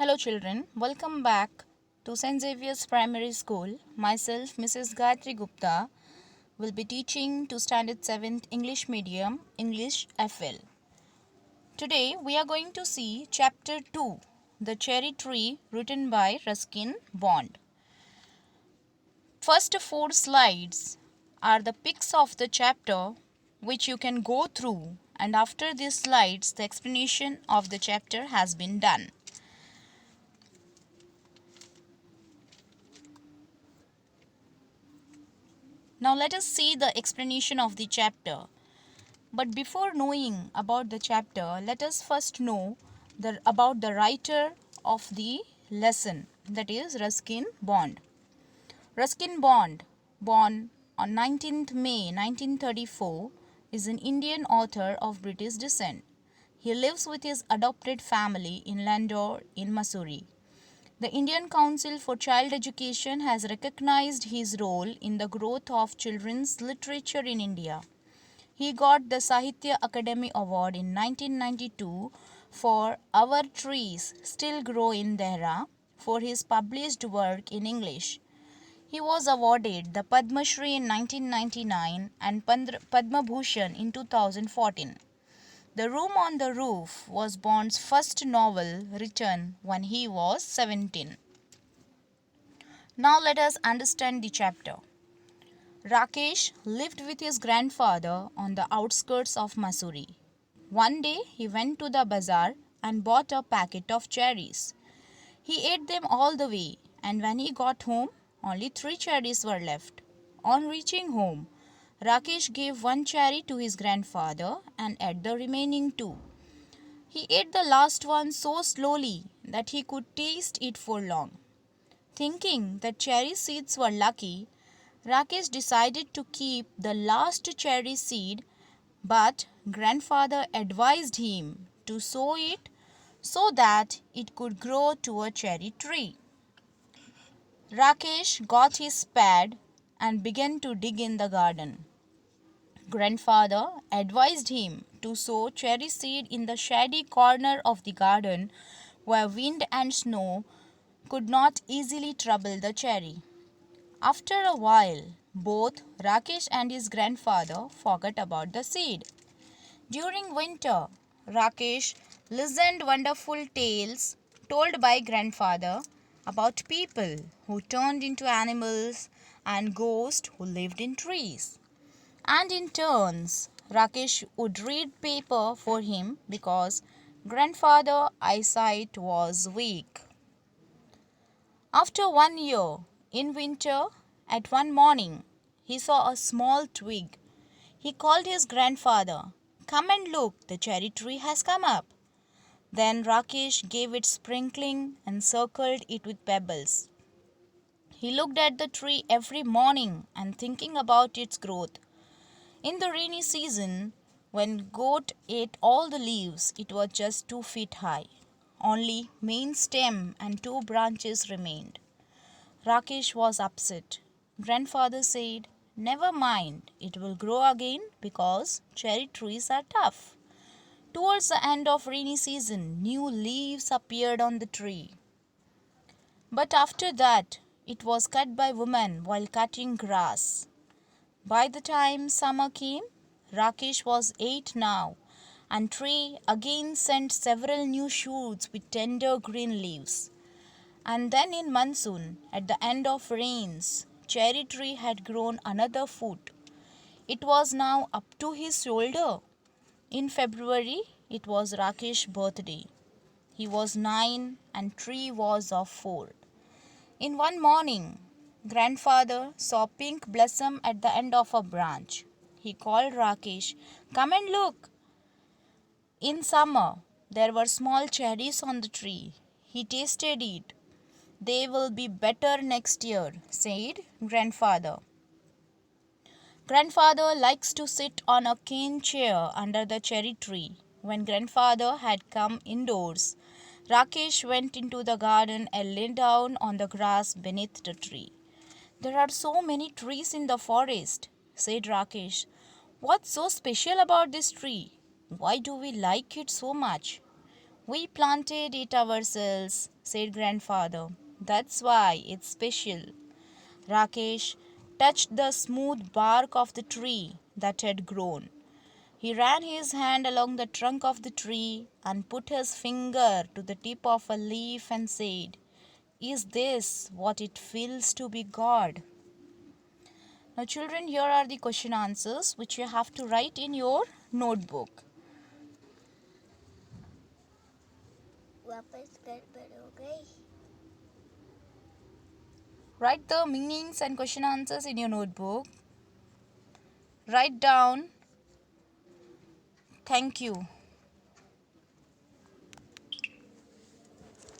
Hello children, welcome back to St. Xavier's Primary School. Myself, Mrs. Gayatri Gupta, will be teaching to Standard 7th English Medium, English FL. Today we are going to see Chapter 2, The Cherry Tree, written by Ruskin Bond. First 4 slides are the pics of the chapter which you can go through, and after these slides the explanation of the chapter has been done. Now let us see the explanation of the chapter. But before knowing about the chapter, let us first know about the writer of the lesson, that is Ruskin Bond. Ruskin Bond, born on 19th May 1934, is an Indian author of British descent. He lives with his adopted family in Landore in Missouri. The Indian Council for Child Education has recognized his role in the growth of children's literature in India. He got the Sahitya Akademi Award in 1992 for Our Trees Still Grow in Dehra for his published work in English. He was awarded the Padma Shri in 1999 and Padma Bhushan in 2014. The Room on the Roof was Bond's first novel written when he was 17. Now let us understand the chapter. Rakesh lived with his grandfather on the outskirts of Missouri. One day he went to the bazaar and bought a packet of cherries. He ate them all the way, and when he got home, only 3 cherries were left. On reaching home, Rakesh gave 1 cherry to his grandfather and ate the remaining 2. He ate the last one so slowly that he could taste it for long. Thinking that cherry seeds were lucky, Rakesh decided to keep the last cherry seed, but grandfather advised him to sow it so that it could grow to a cherry tree. Rakesh got his spade and began to dig in the garden. Grandfather advised him to sow cherry seed in the shady corner of the garden where wind and snow could not easily trouble the cherry. After a while, both Rakesh and his grandfather forgot about the seed. During winter, Rakesh listened wonderful tales told by grandfather about people who turned into animals and ghosts who lived in trees. And in turns, Rakesh would read paper for him because grandfather's eyesight was weak. After 1 year, in winter, at one morning, he saw a small twig. He called his grandfather. "Come and look, the cherry tree has come up." Then Rakesh gave it sprinkling and circled it with pebbles. He looked at the tree every morning and thinking about its growth. In the rainy season, when goat ate all the leaves, it was just 2 feet high. Only main stem and 2 branches remained. Rakesh was upset. Grandfather said, "Never mind, it will grow again because cherry trees are tough." Towards the end of rainy season, new leaves appeared on the tree. But after that, it was cut by women while cutting grass. By the time summer came, Rakesh was 8 now, and tree again sent several new shoots with tender green leaves. And then in monsoon, at the end of rains, cherry tree had grown another foot. It was now up to his shoulder. In February, it was Rakesh's birthday. He was 9 and tree was of 4. In one morning, grandfather saw pink blossom at the end of a branch. He called Rakesh, "Come and look." In summer, there were small cherries on the tree. He tasted it. "They will be better next year," said grandfather. Grandfather likes to sit on a cane chair under the cherry tree. When grandfather had come indoors, Rakesh went into the garden and lay down on the grass beneath the tree. "There are so many trees in the forest," said Rakesh. "What's so special about this tree? Why do we like it so much?" We planted it ourselves, said grandfather. That's why it's special. Rakesh touched the smooth bark of the tree that had grown. He ran his hand along the trunk of the tree and put his finger to the tip of a leaf and said, "Is this what it feels to be God?" Now, children, here are the question answers which you have to write in your notebook. वापस गड़बड़ हो गई. Write the meanings and question answers in your notebook. Write down. Thank you.